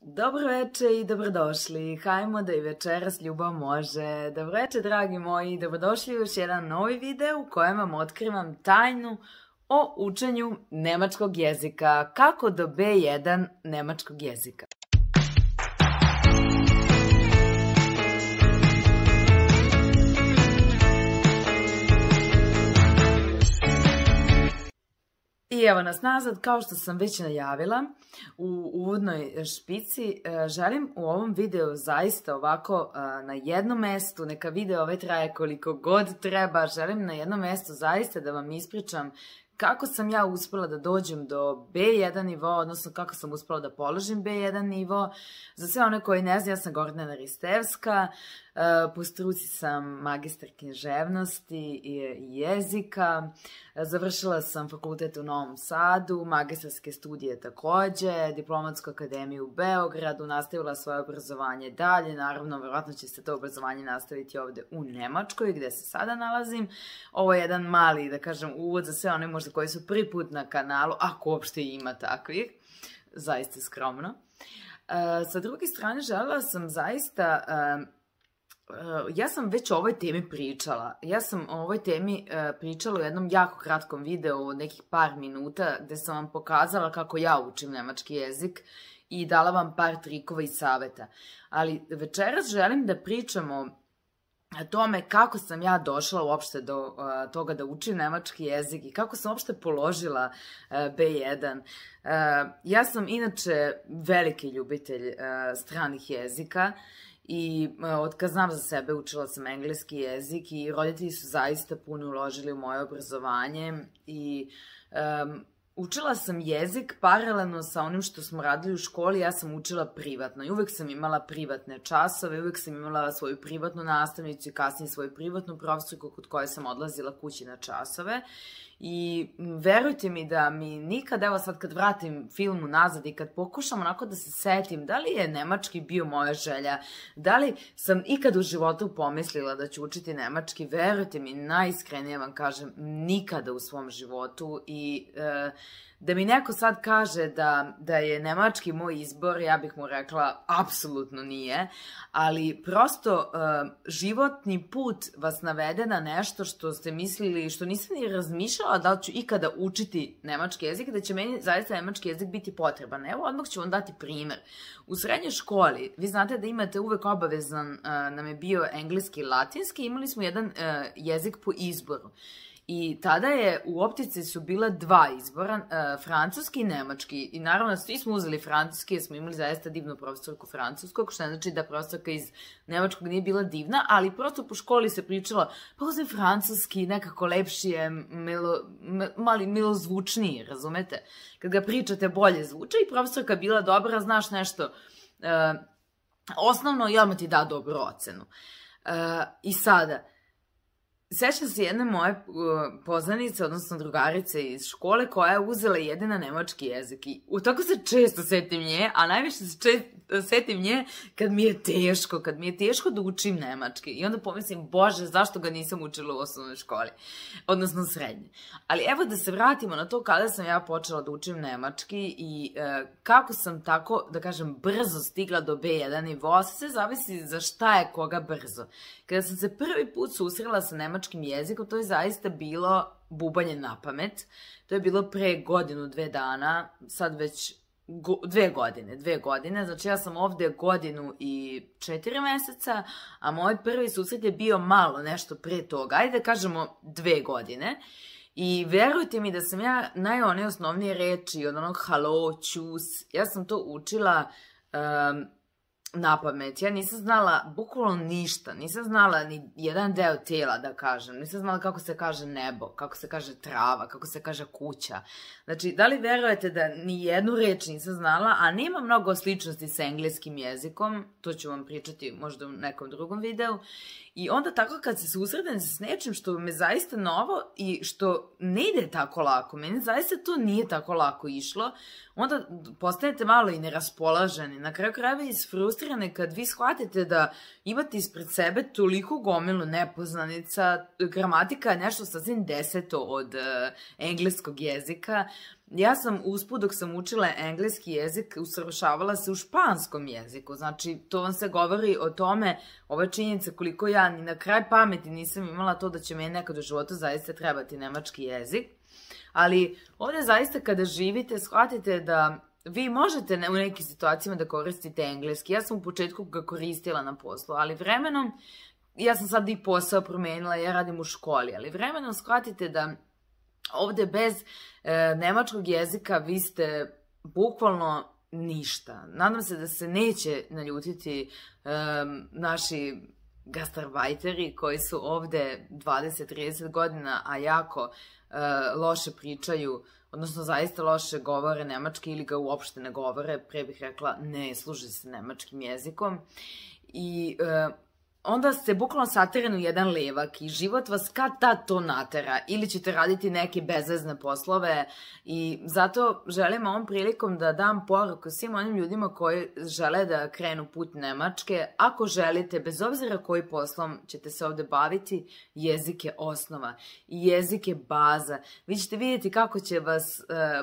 Dobro veče i dobrodošli. Hajmo da i večeras ljubav može. Dobro veče, dragi moji. Dobrodošli u još jedan novi video u kojem vam otkrivam tajnu o učenju nemačkog jezika. Kako do B1 nemačkog jezika. I evo nas nazad, kao što sam već najavila u uvodnoj špici, želim u ovom videu zaista ovako na jednom mestu, neka video traje koliko god treba, želim na jednom mestu zaista da vam ispričam kako sam ja uspela da dođem do B1 nivoa, odnosno kako sam uspela da položim B1 nivo. Za sve one koji ne znaju, ja sam Gordana Ristevska, po struci sam magistar književnosti i jezika, završila sam fakultet u Novom Sadu, magistarske studije takođe, diplomatsku akademiju u Beogradu, nastavila svoje obrazovanje dalje, naravno, verovatno će se to obrazovanje nastaviti ovde u Nemačkoj, gde se sada nalazim. Ovo je jedan mali, da kažem, uvod za sve one možda koji su prvi put na kanalu, ako uopšte ima takvih, zaista skromno. Sa druge strane, želela sam zaista... Ja sam već o ovoj temi pričala. Ja sam o ovoj temi pričala u jednom jako kratkom videu od nekih par minuta gde sam vam pokazala kako ja učim nemački jezik i dala vam par trikova i saveta. Ali večeras želim da pričamo o tome kako sam ja došla uopšte do toga da učim nemački jezik i kako sam uopšte položila B1. Ja sam inače veliki ljubitelj stranih jezika i od kad znam za sebe učila sam engleski jezik i roditelji su zaista puno uložili u moje obrazovanje i učila sam jezik paralelno sa onim što smo radili u školi, ja sam učila privatno i uvek sam imala privatne časove, uvek sam imala svoju privatnu nastavnicu i kasnije svoju privatnu profesorku kod koje sam odlazila kući na časove. I verujte mi da mi nikad, evo sad kad vratim film unazad i kad pokušam onako da se setim da li je nemački bio moja želja, da li sam ikad u životu pomislila da ću učiti nemački, verujte mi, najiskrenije vam kažem, nikada u svom životu i da mi neko sad kaže da je nemački moj izbor, ja bih mu rekla apsolutno nije, ali prosto životni put vas navede na nešto što ste mislili, što nisam ni razmišljala da li ću ikada učiti nemački jezik, da će meni zaista nemački jezik biti potreban. Evo, odmah ću vam dati primer. U srednjoj školi, vi znate da imate uvek obavezan, nam je bio engleski i latinski, imali smo jedan jezik po izboru. I tada je, u optici su bila dva izbora, francuski i nemački. I naravno, svi smo uzeli francuski jer smo imali zaista divnu profesorku francuskog, što ne znači da profesorka iz nemačkog nije bila divna, ali prosto po školi se pričalo, pa uzem francuski, nekako lepši je, milozvučniji, razumete? Kad ga pričate, bolje zvuče i profesorka bila dobra, znaš nešto osnovno i odmah ti da dobru ocenu. I sada... Sećam se jedne moje poznanice, odnosno drugarice iz škole, koja je uzela jedina nemački jezik. I tako se često setim nje, a najviše se setim nje kad mi je teško da učim nemački. I onda pomislim, bože, zašto ga nisam učila u osnovnoj školi, odnosno srednje. Ali evo da se vratimo na to kada sam ja počela da učim nemački i kako sam tako, da kažem, brzo stigla do B1 nivoa, sve zavisi za šta je koga brzo. Kada sam se prvi put susrela sa nemačkim jezikom, to je zaista bilo bubanje na pamet. To je bilo pre godinu, 2 dana, sad već 2 godine. Znači ja sam ovde 1 godinu i 4 meseca, a moj prvi susret je bio malo nešto pre toga. Ajde da kažemo 2 godine. I verujte mi da sam ja one osnovnije reči, od onog halo, čus, ja sam to učila... na pamet. Ja nisam znala bukvalno ništa, nisam znala ni jedan deo tela da kažem, nisam znala kako se kaže nebo, kako se kaže trava, kako se kaže kuća. Znači, da li verujete da ni jednu reč nisam znala, a nema mnogo sličnosti sa engleskim jezikom, to ću vam pričati možda u nekom drugom videu, i onda tako kad se susretnem s nečim što me zaista novo i što ne ide tako lako, meni zaista to nije tako lako išlo, onda postanete malo i neraspolaženi. Na kraju krajeva isfrustrirani kad vi shvatite da imate ispred sebe toliko gomilu nepoznanica, gramatika je nešto sasvim deseto od engleskog jezika. Ja sam usput dok sam učila engleski jezik usavršavala se u španskom jeziku, znači to vam se govori o tome, ova činjenica koliko ja ni na kraj pameti nisam imala to da će meni nekad u životu zaista trebati nemački jezik, ali ovdje zaista kada živite shvatite da vi možete u nekim situacijama da koristite engleski. Ja sam u početku ga koristila na poslu, ali vremenom, ja sam sad i posao promenila, ja radim u školi, ali vremenom shvatite da ovdje bez nemačkog jezika vi ste bukvalno ništa. Nadam se da se neće naljutiti naši gastarbajteri koji su ovdje 20-30 godina, a jako loše pričaju, odnosno zaista loše govore nemački ili ga uopšte ne govore, pre bih rekla ne služe se nemačkim jezikom. I onda ste bukvalno saterani u jedan levak i život vas kad tad to natera. Ili ćete raditi neke bezvezne poslove i zato želim ovom prilikom da dam poruku svim onim ljudima koji žele da krenu put Nemačke. Ako želite, bez obzira koji poslom ćete se ovdje baviti, jezik je osnova i jezik je baza. Vi ćete vidjeti kako će vas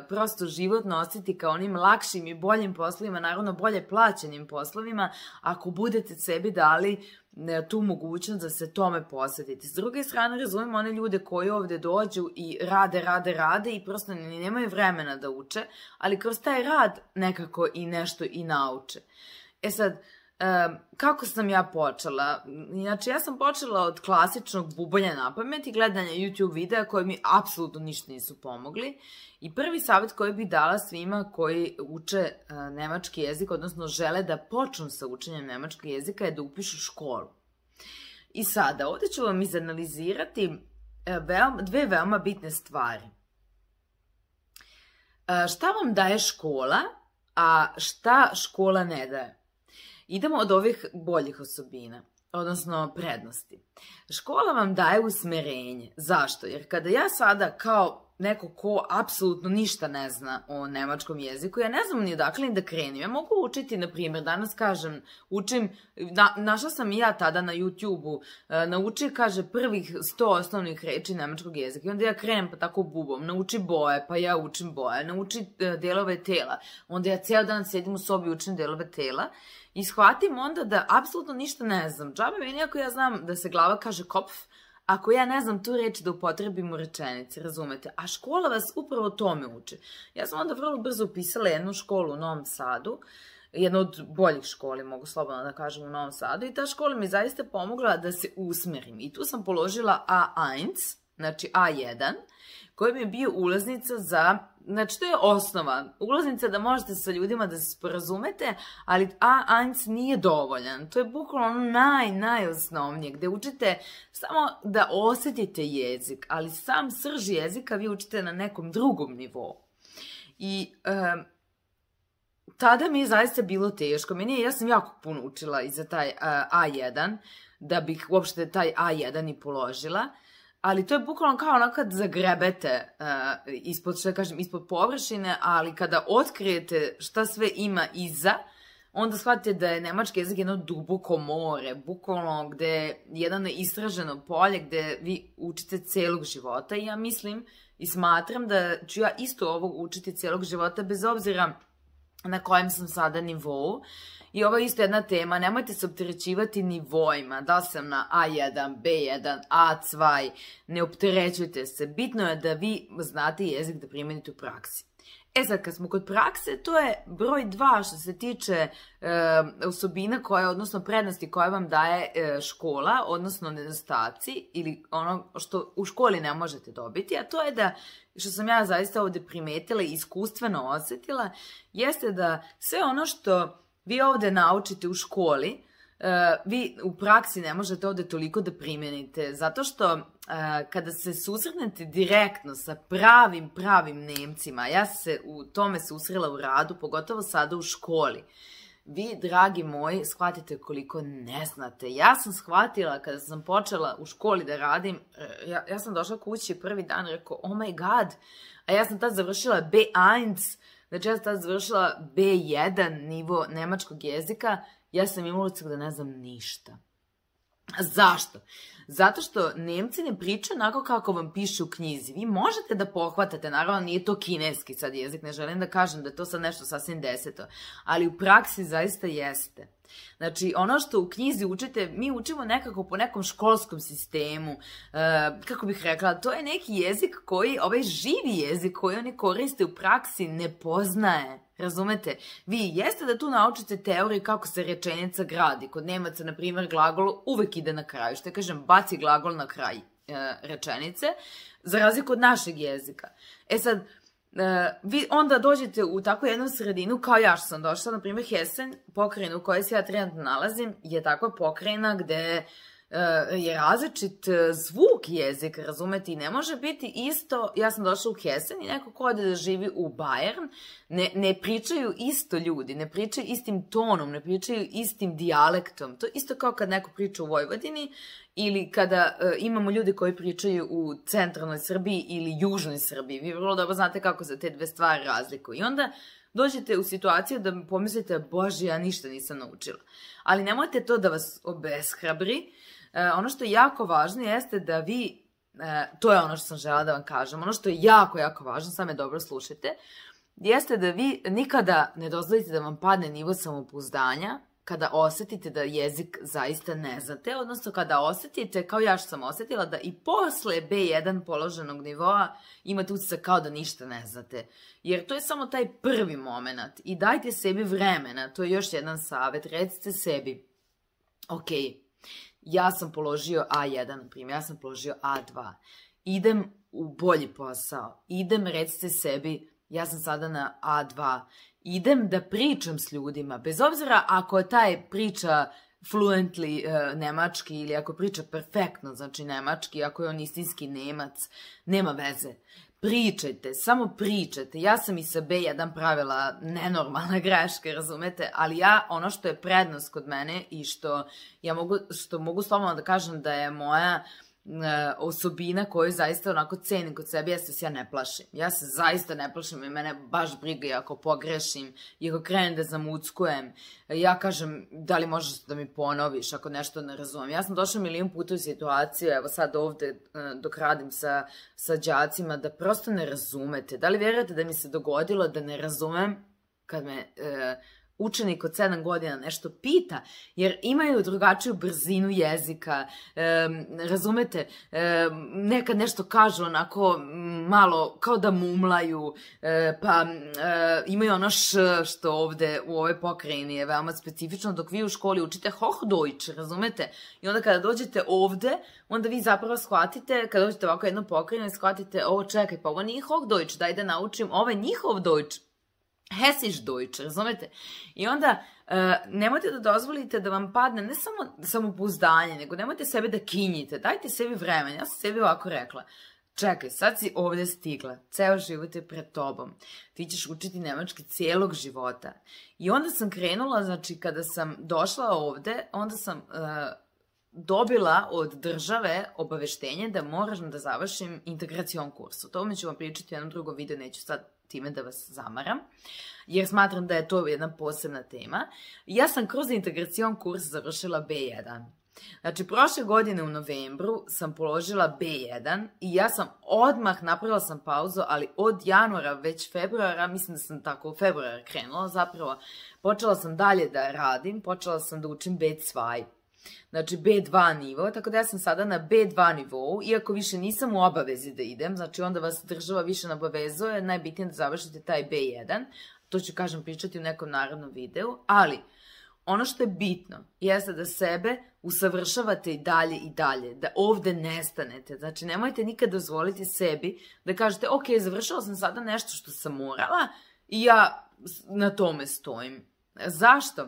prosto život nositi kao onim lakšim i boljim poslovima, naravno bolje plaćenim poslovima, ako budete sebi dali tu mogućnost da se tome posvetite. S druge strane, razumijem one ljude koji ovdje dođu i rade i prosto nemaju vremena da uče, ali kroz taj rad nekako i nešto i nauče. E sad, kako sam ja počela? Znači, ja sam počela od klasičnog bubalja na pamet i gledanja YouTube videa koji mi apsolutno ništa nisu pomogli. I prvi savjet koji bih dala svima koji uče nemački jezik, odnosno žele da počnu sa učenjem nemačkog jezika, je da upišu školu. I sada, ovdje ću vam izanalizirati dve veoma bitne stvari. Šta vam daje škola, a šta škola ne daje? Idemo od ovih boljih osobina, odnosno prednosti. Škola vam daje usmerenje. Zašto? Jer kada ja sada kao neko ko apsolutno ništa ne zna o nemačkom jeziku, ja ne znam ni odakle ni da krenem. Ja mogu učiti, na primjer, danas kažem, našla sam i ja tada na YouTube-u, nauči, kaže, prvih 100 osnovnih reči nemačkog jezika. I onda ja krenem pa tako bubom, nauči boje, pa ja učim boje, nauči delove tela. Onda ja cijel dan sedim u sobi i učim delove tela. I shvatim onda da apsolutno ništa ne znam. Džabe meni ako ja znam da se glava kaže kopf, ako ja ne znam tu reč da upotrebim u rečenici, razumete? A škola vas upravo tome uči. Ja sam onda vrlo brzo upisala jednu školu u Novom Sadu, jednu od boljih školi, mogu slobodno da kažem, u Novom Sadu, i ta škola mi zaista pomogla da se usmerim. I tu sam položila A1, znači A1, koji mi je bio ulaznica za, znači to je osnova, ulaznica da možete sa ljudima da se sporazumete, ali A1 nije dovoljan. To je bukvalno najosnovnije, gde učite samo da osjetite jezik, ali sam srž jezika vi učite na nekom drugom nivou. I tada mi je zaista bilo teško. Ja sam jako puno učila i za taj A1, da bih uopšte taj A1 i položila. Ali to je bukvalno kao ono kad zagrebete ispod površine, ali kada otkrijete šta sve ima iza, onda shvatite da je nemački jezik jedno duboko more, bukvalno gde je jedno neistraženo polje gde vi učite celog života. I ja mislim i smatram da ću ja isto ovo učiti celog života, bez obzira na kojem sam sada nivou. I ovo je isto jedna tema, nemojte se opterećivati nivoima, da sam na A1, B1, A2, ne opterećujte se. Bitno je da vi znate jezik da primenite u praksi. E sad, kad smo kod prakse, to je broj 2 što se tiče osobina koje, odnosno prednosti koje vam daje škola, odnosno nedostaci ili ono što u školi ne možete dobiti, a to je da, što sam ja zaista ovdje primetila i iskustveno osjetila, jeste da sve ono što vi ovdje naučite u školi, vi u praksi ne možete ovdje toliko da primenite, zato što kada se susretnete direktno sa pravim Nemcima, ja se u tome susrela u radu, pogotovo sada u školi, vi, dragi moji, shvatite koliko ne znate. Ja sam shvatila kada sam počela u školi da radim, ja sam došla kući prvi dan i rekao, oh my god, a ja sam tad završila B1, Znači ja sam tada završila B1 nivo nemačkog jezika, ja sam imala utisak da ne znam ništa. Zašto? Zato što Nemci ne pričaju onako kako vam piše u knjizi. Vi možete da pohvatate, naravno nije to kineski sad jezik, ne želim da kažem da je to sad nešto sasvim deseto, ali u praksi zaista jeste. Znači, ono što u knjizi učite, mi učimo nekako po nekom školskom sistemu, kako bih rekla, to je neki jezik koji, ovaj živi jezik koji oni koriste u praksi ne poznaje. Razumete? Vi jeste da tu naučite teoriju kako se rečenica gradi. Kod Nemaca, na primjer, glagol uvek ide na kraju. Što kažem, baci glagol na kraj rečenice, za razliku od našeg jezika. E sad, vi onda dođete u takvu jednu sredinu, kao ja što sam došla, na primjer Hessen, pokrajina u kojoj se ja trenutno nalazim, je takva pokrajina gde je različit zvuk jezika, razumete, i ne može biti isto, ja sam došla u Hessen i neko ko ode da živi u Bayern, ne pričaju isto ljudi, ne pričaju istim tonom, ne pričaju istim dijalektom, to isto kao kad neko priča u Vojvodini, ili kada imamo ljudi koji pričaju u centralnoj Srbiji ili južnoj Srbiji, vi vrlo dobro znate kako se te dve stvari razlikuju. I onda dođete u situaciju da pomislite, bože, ja ništa nisam naučila. Ali nemojte to da vas obeshrabri. Ono što je jako važno jeste da vi, to je ono što sam žela da vam kažem, ono što je jako, jako važno, sad me dobro slušajte, jeste da vi nikada ne dozvolite da vam padne nivo samopouzdanja kada osetite da jezik zaista ne znate, odnosno kada osetite, kao ja što sam osetila, da i posle B1 položenog nivoa imate utisak kao da ništa ne znate. Jer to je samo taj prvi moment i dajte sebi vremena, to je još jedan savjet, recite sebi, ok, ja sam položio A1, na primjer, ja sam položio A2, idem u bolji posao, idem, recite sebi, ja sam sada na A2, idem da pričam s ljudima, bez obzira ako je taj priča fluently nemački ili ako priča perfektno, znači nemački, ako je on istinski Nemac, nema veze. Pričajte, samo pričajte. Ja sam i sa B1 pravila nenormalne greške, razumete, ali ja, ono što je prednost kod mene i što mogu slobodno da kažem da je moja osobina koju zaista onako cenim kod sebe, jeste se ja ne plašim. Ja se zaista ne plašim i mene baš briga i ako pogrešim, i ako krenem da zamuckujem. Ja kažem, da li možeš da mi ponoviš ako nešto ne razumem. Ja sam došla milion puta u situaciju, evo sad ovde dok radim sa đacima, da prosto ne razumete. Da li vjerujete da mi se dogodilo da ne razumem kad me učenik od 7 godina nešto pita, jer imaju drugačiju brzinu jezika, razumete, nekad nešto kažu onako malo kao da mumlaju, pa imaju ono što ovde u ovoj pokrajini je veoma specifično, dok vi u školi učite Hochdeutsch, razumete, i onda kada dođete ovde, onda vi zapravo shvatite, kada dođete ovako jednu pokrajinu, shvatite, ovo čekaj, pa ovo nije Hochdeutsch, daj da naučim, ovo je njihov Deutsch, Hessisch Deutsch, razumete? I onda nemojte da dozvolite da vam padne ne samo samopouzdanje, nego nemojte sebe da kinjite, dajte sebi vremena. Ja sam sebi ovako rekla, čekaj, sad si ovde stigla, ceo život je pred tobom, ti ćeš učiti nemački cijelog života. I onda sam krenula, znači kada sam došla ovde, onda sam dobila od države obaveštenje da moram da završim integracion kurs. O tome ću vam pričati u jednom drugom videu, neću sad time da vas zamaram, jer smatram da je to jedna posebna tema. Ja sam kroz integracion kurs završila B1. Znači, prošle godine u novembru sam položila B1 i ja sam odmah, napravila sam pauzu, ali od januara, već februara, mislim da sam tako u februara krenula zapravo, počela sam dalje da radim, počela sam da učim B2. Znači B2 nivo, tako da ja sam sada na B2 nivou, iako više nisam u obavezi da idem, znači onda vas država više nabavezuje, najbitnije da završite taj B1, to ću, kažem, pričati u nekom narednom videu, ali ono što je bitno jeste da sebe usavršavate i dalje, da ovde nestanete, znači nemojte nikad dozvoliti sebi da kažete, ok, završila sam sada nešto što sam morala i ja na tome stojim. Zašto?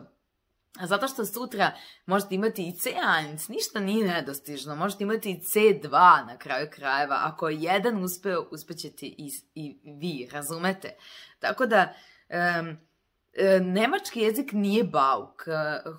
Zato što sutra možete imati i C1, ništa nije nedostižno, možete imati i C2 na kraju krajeva, ako je jedan uspeo, uspećete i vi, razumete? Tako da, Nemački jezik nije bauk.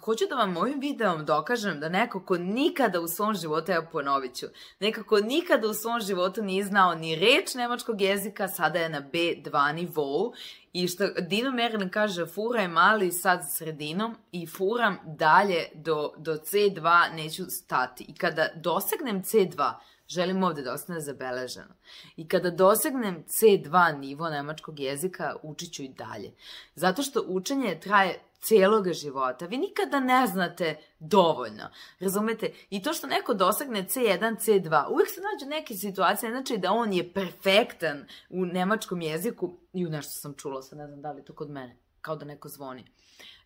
Hoću da vam ovim videom dokažem da neko ko nikada u svom životu, evo ponovit ću, neko ko nikada u svom životu nije znao ni reč nemačkog jezika, sada je na B2 nivou. I što Dino Merlin kaže, fura je mali sad sredinom i furam dalje do C2, neću stati. I kada dosegnem C2, želim ovde da ostane zabeleženo. I kada dosegnem C2 nivo nemačkog jezika, učit ću i dalje. Zato što učenje traje cijelog života. Vi nikada ne znate dovoljno. Razumete? I to što neko dosegne C1, C2, uvijek se nađe neke situacije, znači da on je perfektan u nemačkom jeziku. I u nešto sam čula, sad ne znam da li to kod mene, kao da neko zvoni.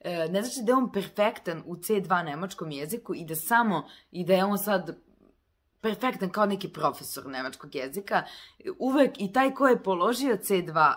Ne znači da je on perfektan u C2 nemačkom jeziku i da je on sad perfektan kao neki profesor nemačkog jezika. Uvek i taj ko je položio C2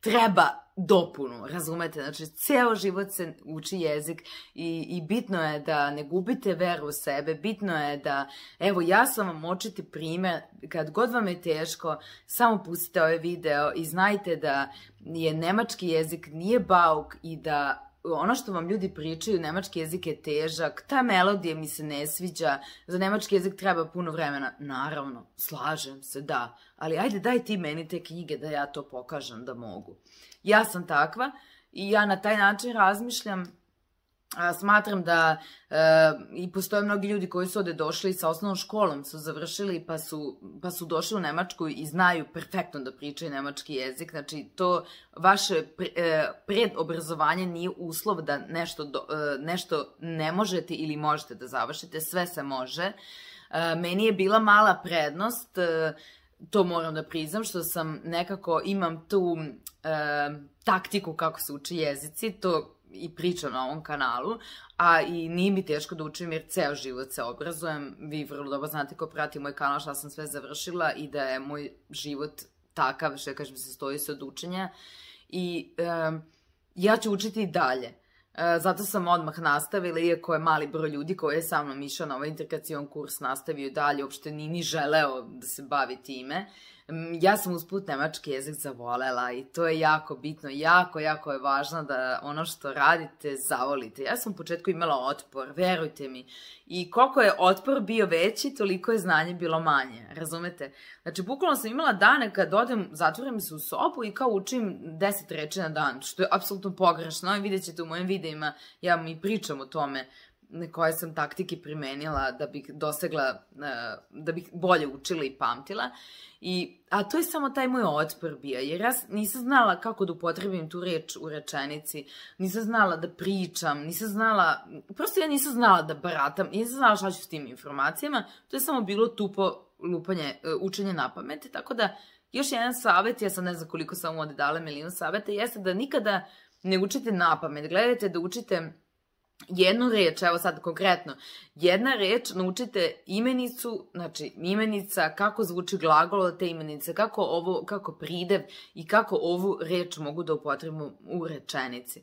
treba dopunu, razumete? Znači, ceo život se uči jezik i bitno je da ne gubite veru u sebe, bitno je da, evo, ja sam vam očiti primjer, kad god vam je teško, samo pustite ovaj video i znajte da je nemački jezik nije bauk i da ono što vam ljudi pričaju, nemački jezik je težak, ta melodija mi se ne sviđa, za nemački jezik treba puno vremena. Naravno, slažem se, da, ali ajde daj ti meni te knjige da ja to pokažem da mogu. Ja sam takva i ja na taj način razmišljam. Smatram da i postoje mnogi ljudi koji su ovde došli sa osnovnom školom, su završili pa su došli u Nemačku i znaju perfektno da pričaju nemački jezik. Znači, to vaše predobrazovanje nije uslov da nešto ne možete ili možete da završite. Sve se može. Meni je bila mala prednost, to moram da priznam, što sam nekako imam tu taktiku kako se uči jezici, to i pričam na ovom kanalu, a i nije mi teško da učim jer ceo život se obrazujem. Vi vrlo dobro znate ko prati moj kanal šta sam sve završila i da je moj život takav, što kažem, sastoji se od učenja i ja ću učiti i dalje. Zato sam odmah nastavila, iako je mali broj ljudi koji je sa mnom išao na ovaj integracion kurs nastavio i dalje, uopšte nije ni želeo da se bavi time. Ja sam usput nemački jezik zavolela i to je jako bitno, jako je važno da ono što radite zavolite. Ja sam u početku imala otpor, verujte mi. I koliko je otpor bio veći, toliko je znanje bilo manje, razumete? Znači, bukvalno sam imala dane kad odem, zatvorim se u sobu i kao učim 10 reči na dan, što je apsolutno pogrešno. I vidjet ćete u mojim videima, ja vam i pričam o tome koje sam taktike primenila da bih dosegla, da bih bolje učila i pamtila. A to je samo taj moj otpor bio, jer ja nisam znala kako da upotrebim tu reč u rečenici, nisam znala da pričam, prosto ja nisam znala da baratam, nisam znala šta ću s tim informacijama, to je samo bilo tupo učenje na pamet, tako da još jedan savjet, ja sad ne znam koliko sam ovde dala milion savjeta, jeste da nikada ne učite na pamet, gledajte da učite jednu reč, evo sad konkretno, jedna reč, naučite imenicu, znači imenica, kako zvuči glagol od te imenice, kako pridev i kako ovu reč mogu da upotrebim u rečenici.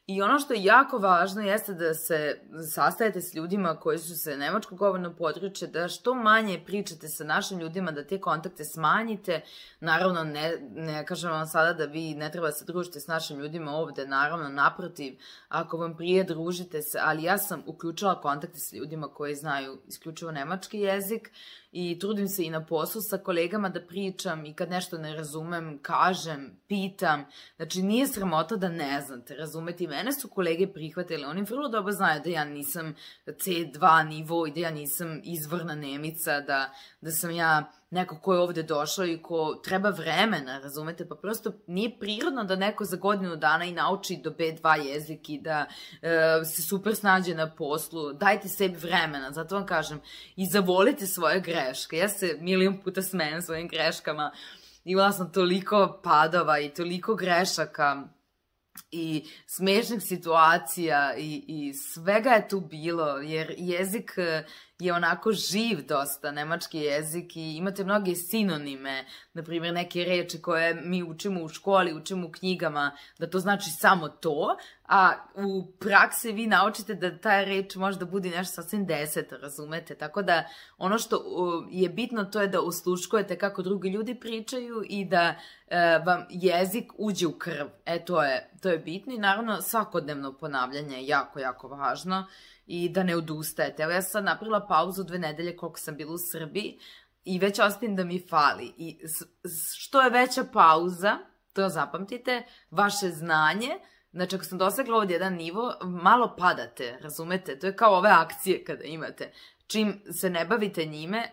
I ono što je jako važno jeste da se sastajete s ljudima koji su se nemačko govorno područje, da što manje pričate sa našim ljudima, da te kontakte smanjite. Naravno, ne kažem vam sada da vi ne treba da se družite s našim ljudima ovde, naravno, naprotiv, ako vam prije družite se, ali ja sam uključila kontakte s ljudima koji znaju isključivo nemački jezik i trudim se i na poslu sa kolegama da pričam i kad nešto ne razumem, kažem, pitam. Znači, nije sramota da ne znate, razumete? I mene su kolege prihvatili, oni vrlo dobro znaju da ja nisam C2 nivo i da ja nisam izvorna Nemica, da sam ja neko ko je ovde došao i ko treba vremena, razumete? Pa prosto nije prirodno da neko za godinu dana i nauči do B2 jezik i da se super snađe na poslu. Dajte sebi vremena, zato vam kažem, i zavolite svoje greške. Ja se milion puta smejem svojim greškama. Imala sam toliko padova i toliko grešaka i smešnih situacija i svega je tu bilo, jer jezik je onako živ dosta, nemački jezik, i imate mnoge sinonime, na primjer neke reči koje mi učimo u školi, učimo u knjigama, da to znači samo to, a u praksi vi naučite da ta reč može da bude nešto sasvim deseto, razumete? Tako da ono što je bitno to je da osluškujete kako drugi ljudi pričaju i da vam jezik uđe u krv. To je bitno i naravno svakodnevno ponavljanje je jako, jako važno i da ne odustajete. Evo ja sam sad napravila pauzu 2 nedelje koliko sam bila u Srbiji i već ostajem da mi fali. I što je veća pauza, to zapamtite, vaše znanje, znači ako sam dosegla ovdje jedan nivo, malo padate, razumete? To je kao ove akcije kada imate. Čim se ne bavite njime,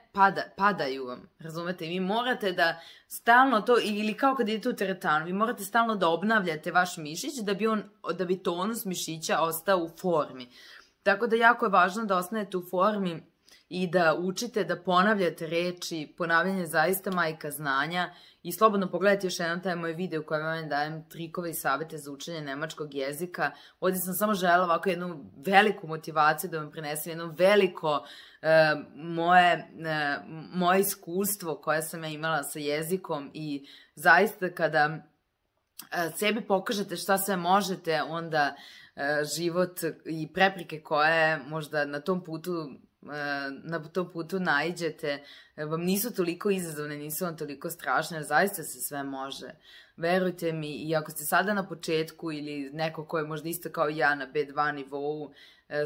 padaju vam, razumete? I vi morate da stalno to, ili kao kad idete u teretanu, vi morate stalno da obnavljate vaš mišić da bi tonus mišića ostao u formi. Tako da jako je važno da ostanete u formi i da učite, da ponavljate reči, ponavljanje je zaista majka znanja i slobodno pogledajte još jedan taj moj video u kojem vam dajem trikove i savete za učenje nemačkog jezika. Ovdje sam samo želela ovako jednu veliku motivaciju da vam prenesem, jedno veliko moje iskustvo koje sam ja imala sa jezikom i zaista kada sebi pokažete šta sve možete, onda život i prepreke koje možda na tom putu naiđete vam nisu toliko izazovne, nisu vam toliko strašne, zaista se sve može. Verujte mi, i ako ste sada na početku ili neko ko je možda isto kao ja na B2 nivou,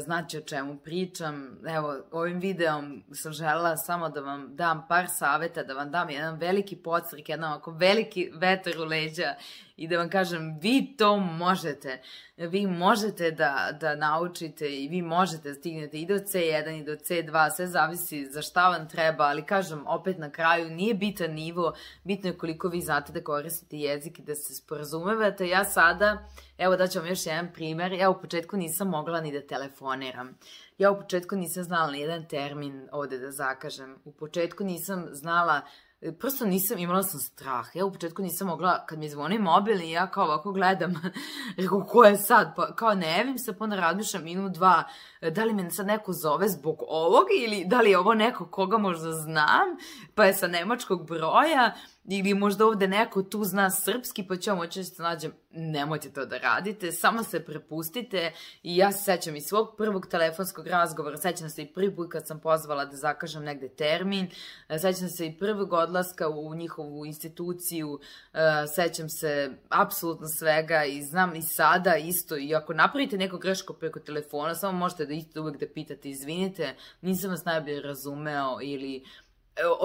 znači o čemu pričam. Evo, ovim videom sam želela samo da vam dam par saveta, da vam dam jedan veliki podstrek, jedan ovako veliki vetar u leđa i da vam kažem, vi to možete. Vi možete da naučite i vi možete da stignete i do C1 i do C2, sve zavisi za šta vam treba, ali kažem, opet na kraju nije bitan nivo, bitno je koliko vi znate da koristite jezik i da se sporazumevate. Ja sada, evo daću vam još jedan primjer, ja u početku nisam mogla ni da telefoniram. Ja u početku nisam znala ni jedan termin ovde da zakažem. U početku nisam znala, prosto nisam, imala sam strah. Ja u početku nisam mogla, kad mi zvoni mobil i ja kao ovako gledam, rekao, ko je sad? Pa kao ne javim se, pa onda razmišljam minut, dva, da li me sad neko zove zbog ovog ili da li je ovo neko koga možda znam, pa je sa nemačkog broja, ili možda ovde neko tu zna srpski, pa ću ja moći da se nađem. Nemojte to da radite, samo se prepustite. I ja se sećam i svog prvog telefonskog razgovora, sećam se i prvi put kad sam pozvala da zakažem negde termin, sećam se i prvog odlaska u njihovu instituciju, sećam se apsolutno svega i znam i sada isto. I ako napravite neku grešku preko telefona, samo možete da isto uvek da pitate, izvinite, nisam vas najbolje razumeo, ili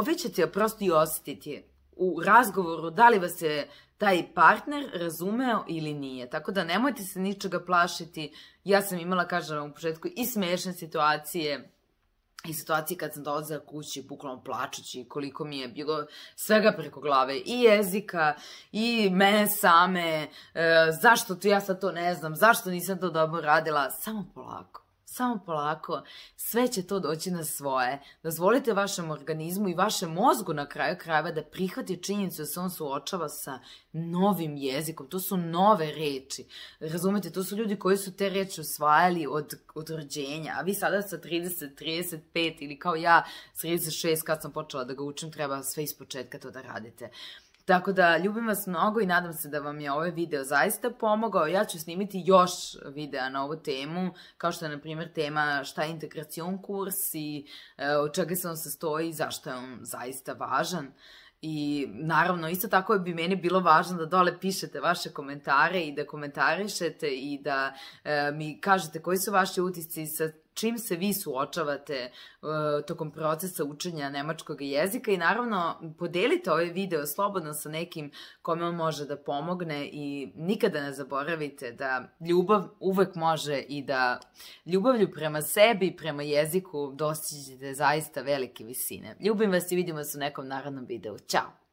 vi ćete prosto i osetiti u razgovoru da li vas je taj partner razumeo ili nije. Tako da nemojte se ničega plašiti. Ja sam imala, kažem u početku, i smešne situacije i situacije kad sam dolazila kući bukvalno plačući, koliko mi je bilo svega preko glave, i jezika, i mene same, zašto ja sad to ne znam, zašto nisam to dobro radila. Samo polako. Samo polako, sve će to doći na svoje. Dozvolite vašem organizmu i vašem mozgu na kraju krajeva da prihvati činjenicu da se on suočava sa novim jezikom. To su nove reči. Razumete, to su ljudi koji su te reči usvajali od rođenja. A vi sada sa 30, 35 ili kao ja s 36 kad sam počela da ga učim, treba sve ispočetka to da radite. Tako da, ljubim vas mnogo i nadam se da vam je ovaj video zaista pomogao. Ja ću snimiti još videa na ovu temu, kao što je, na primjer, tema šta je integracion kurs i od čega se on sastoji i zašto je on zaista važan. I naravno, isto tako bi meni bilo važno da dole pišete vaše komentare i da komentarišete i da mi kažete koji su vaši utisci, sa čim se vi suočavate tokom procesa učenja nemačkog jezika i naravno podelite ovaj video slobodno sa nekim kome on može da pomogne i nikada ne zaboravite da ljubav uvek može i da ljubavlju prema sebi i prema jeziku dostižete zaista velike visine. Ljubim vas i vidimo se u nekom narednom videu. Ćao!